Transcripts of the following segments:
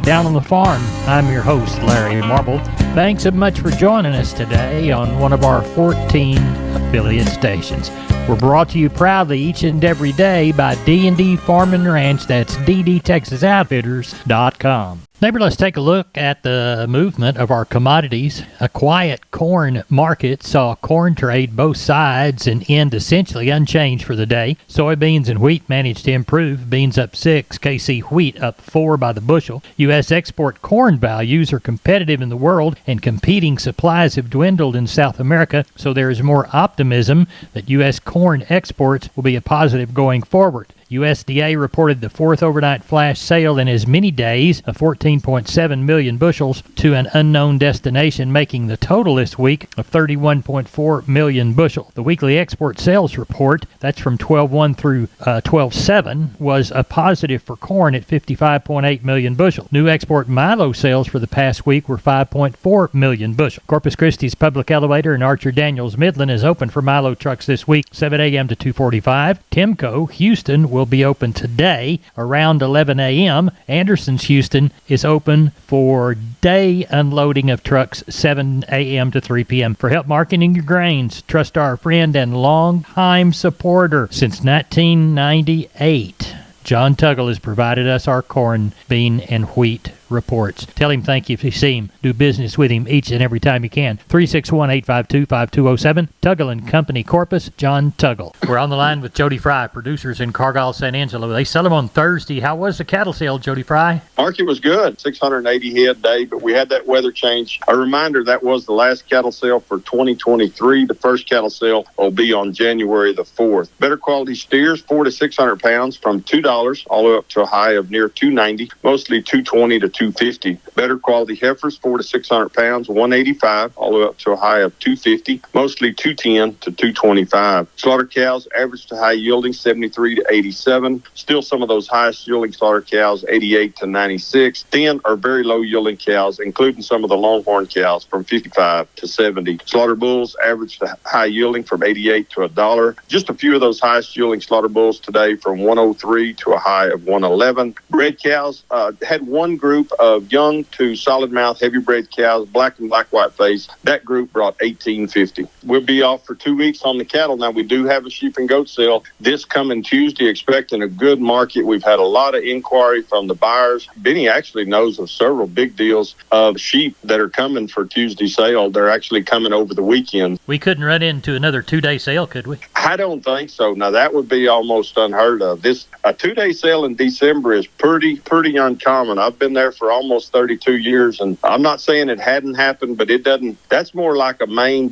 Down on the Farm. I'm your host, Larry Marble. Thanks so much for joining us today on one of our 14 affiliate stations. We're brought to you proudly each and every day by D&D Farm and Ranch. That's ddtexasoutfitters.com. Neighbor, let's take a look at the movement of our commodities. A quiet corn market saw corn trade both sides and end essentially unchanged for the day. Soybeans and wheat managed to improve. Beans up 6, KC wheat up 4 by the bushel. U.S. export corn values are competitive in the world, and competing supplies have dwindled in South America, so there is more optimism that U.S. corn exports will be a positive going forward. USDA reported the fourth overnight flash sale in as many days of 14.7 million bushels to an unknown destination, making the total this week of 31.4 million bushels. The weekly export sales report, that's from 12/1 through 12/7, was a positive for corn at 55.8 million bushels. New export milo sales for the past week were 5.4 million bushels. Corpus Christi's Public Elevator in Archer Daniels Midland is open for milo trucks this week, 7 a.m. to 2:45. Timco Houston will be open today around 11 a.m. Anderson's Houston is open for day unloading of trucks 7 a.m. to 3 p.m. For help marketing your grains, trust our friend and longtime supporter since 1998. John Tuggle has provided us our corn, bean, and wheat reports. Tell him thank you if you see him. Do business with him each and every time you can. 361-852-5207. Tuggle & Company, Corpus, John Tuggle. We're on the line with Jody Fry, producers in Cargyle, San Angelo. They sell them on Thursday. How was the cattle sale, Jody Fry? Market was good, 680 head day, but we had that weather change. A reminder, that was the last cattle sale for 2023. The first cattle sale will be on January the 4th. Better quality steers, 400 to 600 pounds, from $2 all the way up to a high of near $290, mostly $220 to $250. Better quality heifers, 400 to 600 pounds, $185 all the way up to a high of $250, mostly $210 to $225. Slaughter cows, average to high yielding, 73 to 87. Still some of those highest yielding slaughter cows, 88 to 96. Thin or very low yielding cows, including some of the longhorn cows, from 55 to 70. Slaughter bulls, average to high yielding, from 88 to $1. Just a few of those highest yielding slaughter bulls today, from 103 to a high of 111. Bred cows, had one group of young to solid mouth heavy bred cows, black and black white face. That group brought $18.50. We'll be off for 2 weeks on the cattle. Now, we do have a sheep and goat sale this coming Tuesday, expecting a good market. We've had a lot of inquiry from the buyers. Benny actually knows of several big deals of sheep that are coming for Tuesday sale. They're actually coming over the weekend. We couldn't run into another 2-day sale, could we? I don't think so. Now, that would be almost unheard of. A 2-day sale in December is pretty uncommon. I've been there for almost 32 years, and I'm not saying it hadn't happened, but it doesn't. That's more like a May,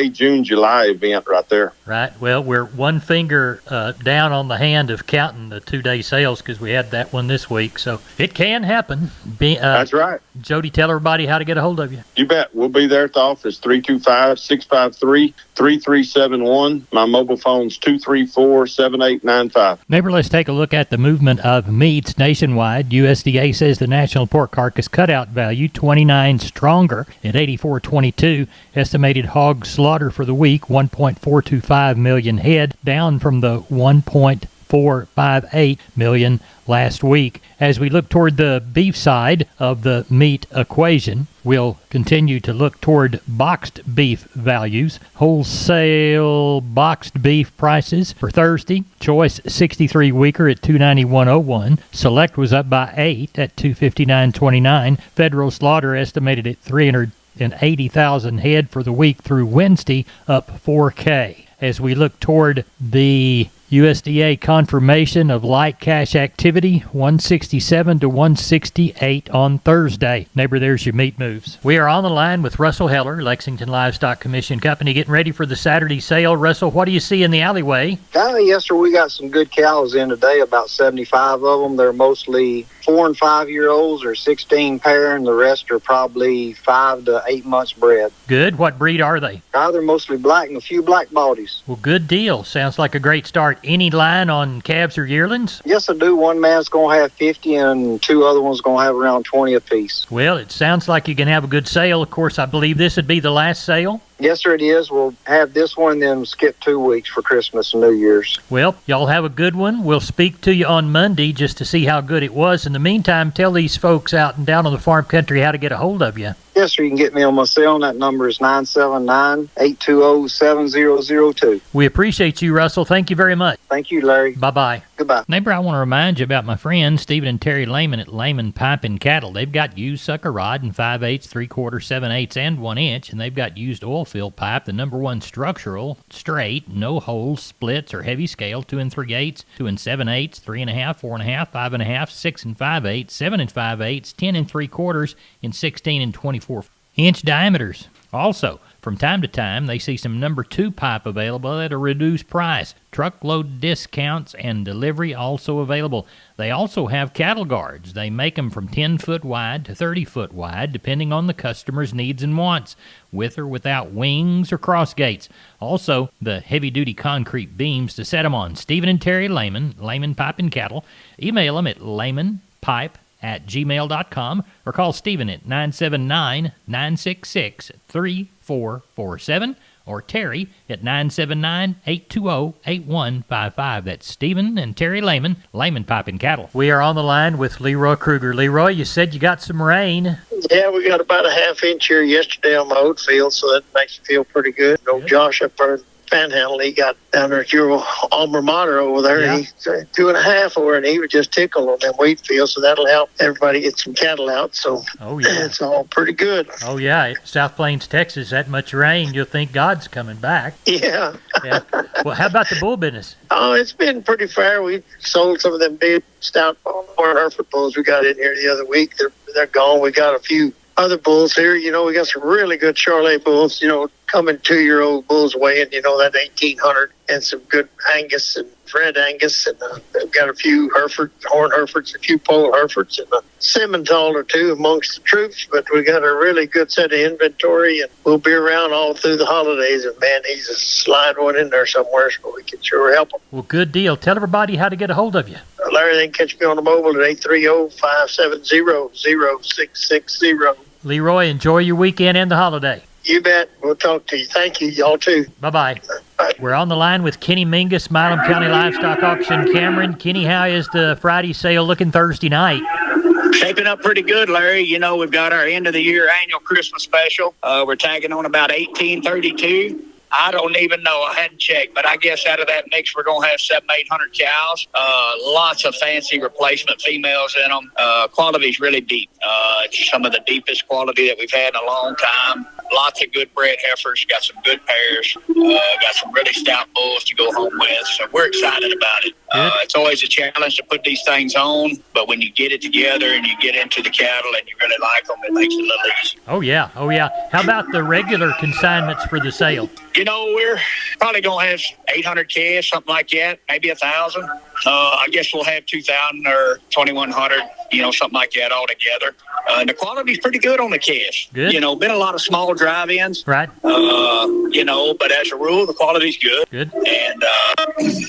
June, July event right there. Right. Well, we're one finger down on the hand of counting the 2-day sales because we had that one this week, so it can happen. That's right. Jody, tell everybody how to get a hold of you. You bet. We'll be there at the office, 325-653-3371. My mobile phone's 234-7895. Neighbor, let's take a look at the movement of meats nationwide. USDA says the national pork carcass cutout value 29 stronger at 84.22. Estimated hog slaughter for the week 1.425 million head, down from the 1.458 million last week. As we look toward the beef side of the meat equation, we'll continue to look toward boxed beef values. Wholesale boxed beef prices for Thursday: choice 63 weaker at $291.01. Select was up by 8 at $259.29. Federal slaughter estimated at 380,000 head for the week through Wednesday, up 4K. As we look toward the USDA confirmation of light cash activity, 167 to 168 on Thursday. Neighbor, there's your meat moves. We are on the line with Russell Heller, Lexington Livestock Commission Company, getting ready for the Saturday sale. Russell, what do you see in the alleyway? Yes, sir. We got some good cows in today, about 75 of them. They're mostly 4 and 5 year olds, or 16 pair, and the rest are probably 5 to 8 months bred. Good. What breed are they? They're mostly black and a few black bodies. Well, good deal. Sounds like a great start. Any line on calves or yearlings? Yes, I do. One man's going to have 50 and 2 other ones going to have around 20 apiece. Well, it sounds like you can have a good sale. Of course, I believe this would be the last sale. Yes, sir, it is. We'll have this one, then skip 2 weeks for Christmas and New Year's. Well, y'all have a good one. We'll speak to you on Monday just to see how good it was. In the meantime, tell these folks out and down on the farm country how to get a hold of you. Yes, sir, you can get me on my cell, and that number is 979-820-7002. We appreciate you, Russell. Thank you very much. Thank you, Larry. Bye-bye. Goodbye. Neighbor, I want to remind you about my friends Stephen and Terry Lehman at Lehman Pipe and Cattle. They've got used sucker rod in 5/8, 3/4, 7/8, and 1 inch, and they've got used oil fill pipe, the #1 structural, straight, no holes, splits, or heavy scale, 2 3/8, 2 7/8, 3.5, 4.5, 5.5, 6 5/8, 7 5/8, 10 3/4, and 16 and 24-inch diameters. Also, from time to time, they see some #2 pipe available at a reduced price. Truckload discounts and delivery also available. They also have cattle guards. They make them from 10-foot wide to 30-foot wide, depending on the customer's needs and wants, with or without wings or cross gates. Also, the heavy-duty concrete beams to set them on. Stephen and Terry Lehman, Lehman Pipe and Cattle. Email them at lehmanpipe@gmail.com or call Stephen at 979-966-3447 or Terry at 979-820-8155. That's Stephen and Terry Lehman, Lehman Pipe and Cattle. We are on the line with Leroy Kruger. Leroy, you said you got some rain. Yeah, we got about a half inch here yesterday on my oat field, so that makes me feel pretty good. Old Josh up there in Panhandle, he got down there at your alma mater over there. Yeah. He's 2.5 over, and he was just tickled on them wheat fields, so that'll help everybody get some cattle out. So Oh, yeah. it's all pretty good. Oh, yeah. South Plains, Texas, that much rain, you'll think God's coming back. Yeah. Yeah. Well, how about the bull business? Oh, it's been pretty fair. We sold some of them big stout Horn Hereford bulls we got in here the other week. They're gone. We got a few other bulls here. You know, we got some really good Charolais bulls, you know, coming 2-year-old bulls weighing, you know, that 1,800, and some good Angus and Red Angus, and they've got a few Horn Herefords, a few Pole Herefords, and a Simmental or two amongst the troops. But we got a really good set of inventory, and we'll be around all through the holidays. And man, he's a slide one in there somewhere, so we can sure help him. Well, good deal. Tell everybody how to get a hold of you. Larry, they can catch me on the mobile at 830-570-0660. Leroy, enjoy your weekend and the holiday. You bet. We'll talk to you. Thank you. Y'all too. Bye-bye. Bye. We're on the line with Kenny Mingus, Milam County Livestock Auction. Cameron, Kenny, how is the Friday sale looking Thursday night? Shaping up pretty good, Larry. You know, we've got our end of the year annual Christmas special. We're tagging on about 1832. I don't even know. I hadn't checked, but I guess out of that mix, we're going to have 700-800 cows. Lots of fancy replacement females in them. Quality's really deep. It's some of the deepest quality that we've had in a long time. Lots of good bred heifers. Got some good pairs. Got some really stout bulls to go home with. So we're excited about it. It's always a challenge to put these things on, but when you get it together and you get into the cattle and you really like them, it makes it a little easy. Oh, yeah. Oh, yeah. How about the regular consignments for the sale? You know, we're probably going to have 800 calves, something like that, maybe 1,000. I guess we'll have 2,000 or 2,100, you know, something like that altogether. And the quality's pretty good on the calves. Good. You know, been a lot of small drive-ins. Right. You know, but as a rule, the quality's good. Good. And,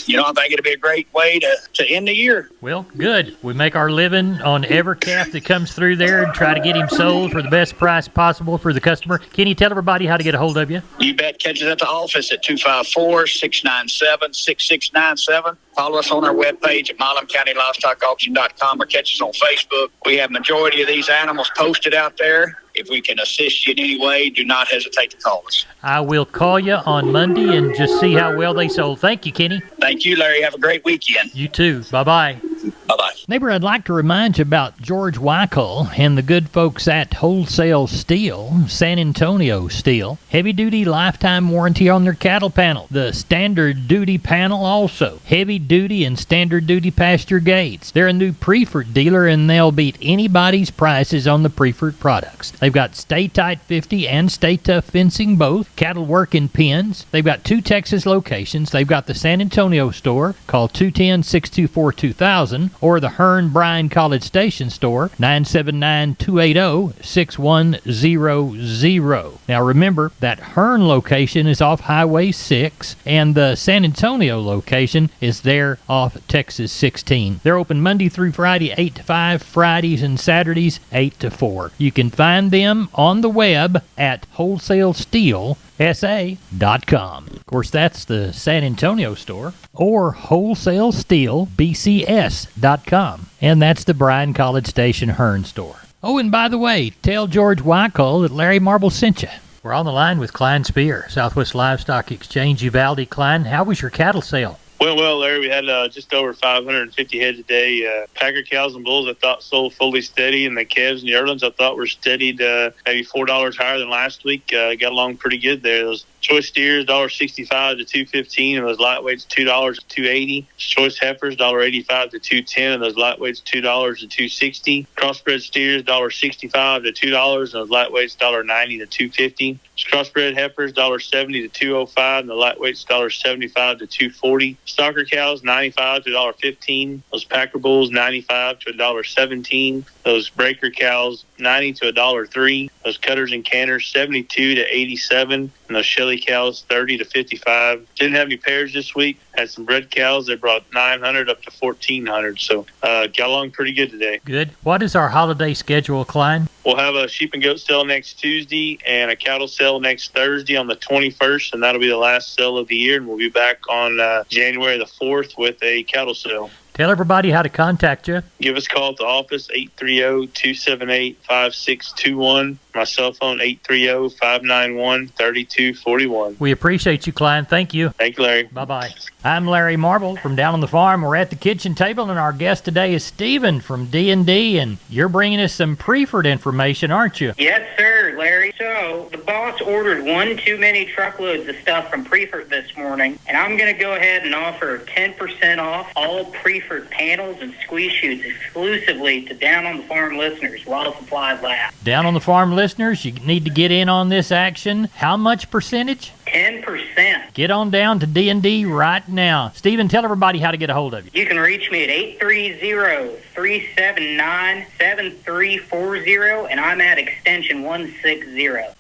you know, I think it'll be a great way to end the year. Well, good. We make our living on every calf that comes through there and try to get him sold for the best price possible for the customer. Can you tell everybody how to get a hold of you? You bet. Catch us at the office at 254-697-6697. Follow us on our webpage at MilamCountyLivestockAuction.com or catch us on Facebook. We have majority of these animals posted out there. If we can assist you in any way, do not hesitate to call us. I will call you on Monday and just see how well they sold. Thank you, Kenny. Thank you, Larry. Have a great weekend. You too. Bye-bye. Bye-bye. Neighbor, I'd like to remind you about George Weichel and the good folks at Wholesale Steel, San Antonio Steel. Heavy-duty lifetime warranty on their cattle panel. The standard duty panel also. Heavy-duty and standard-duty pasture gates. They're a new Preferred dealer, and they'll beat anybody's prices on the Preferred products. They've got Stay Tight 50 and Stay Tough fencing both. Cattle work in pens. They've got 2 Texas locations. They've got the San Antonio store. Call 210-624-2000. Or the Hearn Bryan College Station store, 979-280-6100. Now remember, that Hearn location is off Highway 6, and the San Antonio location is there off Texas 16. They're open Monday through Friday, 8 to 5, Fridays and Saturdays, 8 to 4. You can find them on the web at wholesalesteel.com. wholesalesteelbcs.com. Of course, that's the San Antonio store. Or wholesalesteelbcs.com. And that's the Bryan College Station Hearn store. Oh, and by the way, tell George Weichel that Larry Marble sent you. We're on the line with Klein Spear, Southwest Livestock Exchange, Uvalde. Klein, how was your cattle sale? Well, Larry, we had just over 550 head today. Packer cows and bulls I thought sold fully steady, and the calves and yearlings I thought were steadied maybe $4 higher than last week. Got along pretty good there. Those choice steers, $1.65 to $2.15, and those lightweights, $2 to $2.80. Choice heifers, $1.85 to $2.10, and those lightweights, $2 to $2.60. Crossbred steers, $1.65 to $2, and those lightweights, $1.90 to $2.50. Crossbred heifers, $1.70 to $2.05, and the lightweights, $1.75 to $2.40. Stocker cows, $95 to $1.15. Those Packer bulls, $95 to $1.17. Those breaker cows, $90 to $1.03. Those cutters and canners, $72 to $87. And those Shelly cows, $30 to $55. Didn't have any pairs this week. Had some bred cows. They brought 900 up to 1,400. So got along pretty good today. Good. What is our holiday schedule, Klein? We'll have a sheep and goat sale next Tuesday and a cattle sale next Thursday on the 21st, and that'll be the last sale of the year. And we'll be back on January the 4th with a cattle sale. Tell everybody how to contact you. Give us a call at the office, 830-278-5621. My cell phone, 830-591-3241. We appreciate you, Klein. Thank you. Thank you, Larry. Bye-bye. I'm Larry Marble from Down on the Farm. We're at the kitchen table, and our guest today is Stephen from D&D, and you're bringing us some Preferred information, aren't you? Yes, sir, Larry. So the boss ordered one too many truckloads of stuff from Preferred this morning, and I'm going to go ahead and offer 10% off all Preferred panels and squeeze chutes exclusively to Down on the Farm listeners while supplies last. Down on the Farm listeners, you need to get in on this action. How much percentage? 10%. Get on down to D&D right now. Stephen, tell everybody how to get a hold of you. You can reach me at 830-379-7340, and I'm at extension 160.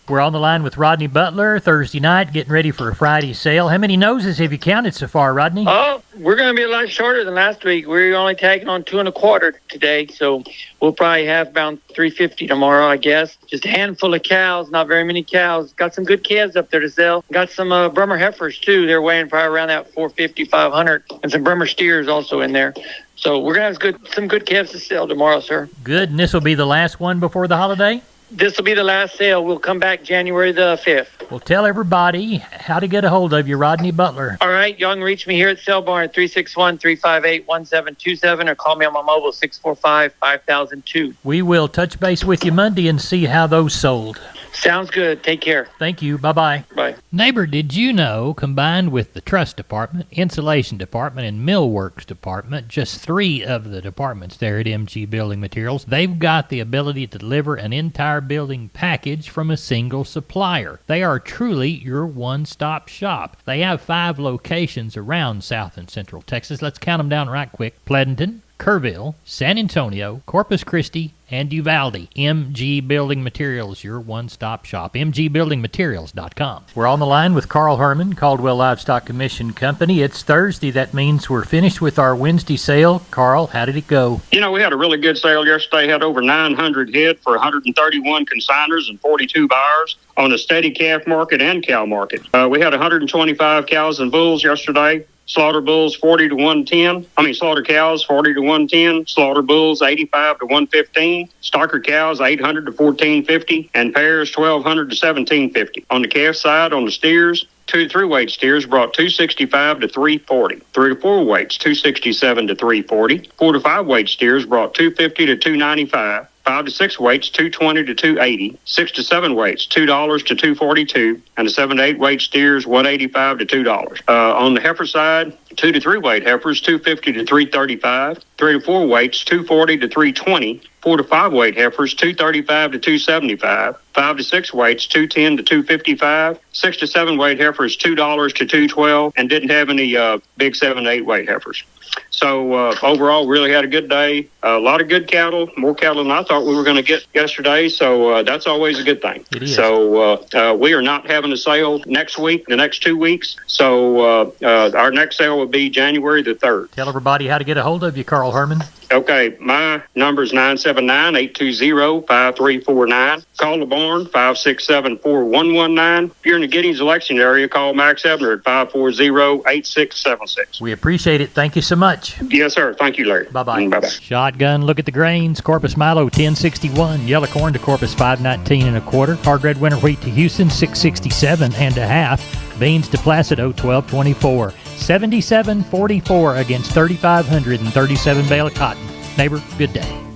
We're on the line with Rodney Butler Thursday night, getting ready for a Friday sale. How many noses have you counted so far, Rodney? Oh, we're going to be a lot shorter than last week. We're only tagging on 2 1/4 today, so we'll probably have about 350 tomorrow, I guess. Just a handful of cows, not very many cows. Got some good calves up there to sell. Got some Bremer heifers, too. They're weighing probably around that 450, 500, and some Bremer steers also in there. So we're going to have some good calves to sell tomorrow, sir. Good, and this will be the last one before the holiday? This will be the last sale. We'll come back January the 5th. Well, tell everybody how to get a hold of you, Rodney Butler. All right. Y'all can reach me here at Sale Barn at 361-358-1727 or call me on my mobile 645-5002. We will touch base with you Monday and see how those sold. Sounds good. Take care. Thank you. Bye-bye. Bye. Neighbor, did you know, combined with the truss department, insulation department, and millworks department, just 3 of the departments there at MG Building Materials, they've got the ability to deliver an entire building package from a single supplier. They are truly your one-stop shop. They have 5 locations around South and Central Texas. Let's count them down right quick. Pleasanton, Kerrville, San Antonio, Corpus Christi, and Uvalde. MG Building Materials, your one-stop shop. MGBuildingMaterials.com. We're on the line with Carl Herman, Caldwell Livestock Commission Company. It's Thursday. That means we're finished with our Wednesday sale. Carl, how did it go? You know, we had a really good sale yesterday. Had over 900 head for 131 consigners and 42 buyers on the steady calf market and cow market. We had 125 cows and bulls yesterday. Slaughter bulls 40 to 110. Slaughter cows 40 to 110. Slaughter bulls 85 to 115. Stocker cows 800 to 1450, and pairs 1200 to 1750. On the calf side, on the steers, 2 to 3 weight steers brought 265 to 340. 3 to 4 weights 267 to 340. 4 to 5 weight steers brought 250 to 295. 5 to 6 weights, $220 to $280. 6 to 7 weights, $2 to $242, and the 7 to 8 weight steers, $185 to $2. On the heifer side, 2 to 3 weight heifers, $250 to $335. 3 to 4 weights, $240 to $320. 4 to 5 weight heifers, $235 to $275. 5 to 6 weights, $210 to $255. 6 to 7 weight heifers, $2 to $212, and didn't have any big 7 to 8 weight heifers. So overall, really had a good day. A lot of good cattle, more cattle than I thought we were going to get yesterday. So that's always a good thing. It is. So we are not having a sale next week, the next 2 weeks. So our next sale will be January the 3rd. Tell everybody how to get a hold of you, Carl Herman. Okay, my number is 979-820-5349. Call the barn, 567-4119. If you're in the Giddings election area, call Max Ebner at 540-8676. We appreciate it. Thank you so much. Yes, sir. Thank you, Larry. Bye-bye. Bye-bye. Shotgun look at the grains. Corpus Milo 1061. Yellow corn to Corpus 519 1/4. Hard red winter wheat to Houston 667 1/2. Beans to Placido 1224. 77.44 against 3,537 bale of cotton. Neighbor, good day.